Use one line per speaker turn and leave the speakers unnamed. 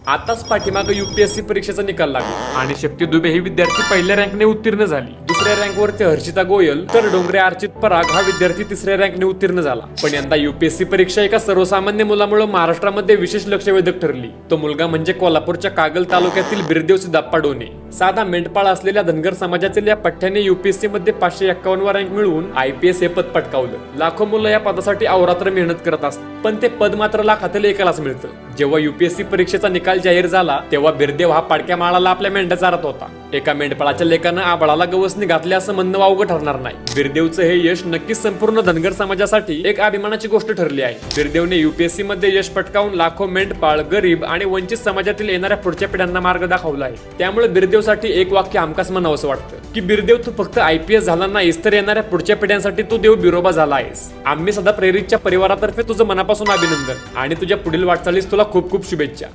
आताच पाठीमागे UPSC परीक्षेचा निकाल लागला आणि शक्ती दुबे ही विद्यार्थी पहिल्या रँकने उत्तीर्ण झाली. दुसऱ्या रँकवरती हर्षिता गोयल तर डोंगरे अर्चित पराग हा विद्यार्थी तिसऱ्या रँकने उत्तीर्ण झाला. पण यंदा UPSC परीक्षा एका सर्वसामान्य मुलामुळे महाराष्ट्रामध्ये विशेष लक्षवेधक ठरली. तो मुलगा म्हणजे कोल्हापूरच्या कागल तालुक्यातील बिरदेव सिद्धप्पा डोने. साधा मेंढपाळ असलेल्या धनगर समाजातील या पठ्ठ्याने UPSC मध्ये 551 रँक मिळवून IPS हे पद पटकावलं. लाखो मुलं या पदासाठी अहोरात्र मेहनत करत असतात, पण ते पद मात्र लाखातील एकालाच मिळतं. जेव्हा UPSC परीक्षेचा निकाल जाहीर झाला तेव्हा बिरदेव हा पाडक्या माळाला आपल्या मेंढ्या चारत होता. एका मेंढपाळाच्या लेखानं आबळाला गवसणी घातले असं म्हणणं वावगं ठरणार नाही. बिरदेवचं हे यश नक्कीच संपूर्ण धनगर समाजासाठी एक अभिमानाची गोष्ट ठरली आहे. बिरदेवने UPSC मध्ये यश पटकावून लाखो मेंढपाळ, गरीब आणि वंचित समाजातील येणाऱ्या पुढच्या पिढ्यांना मार्ग दाखवला आहे. त्यामुळे बिरदेवसाठी एक वाक्य हमखास म्हणावंसं वाटतं की बिरदेव तू फक्त IPS झाला नाहीस तर येणाऱ्या पुढच्या पिढ्यांसाठी तू देव बिरोबा झाला आहेस. आम्ही सदा प्रेरितच्या परिवारातर्फे तुझं मनापासून अभिनंदन आणि तुझ्या पुढील वाटचालीस तुला खूप खूप शुभेच्छा.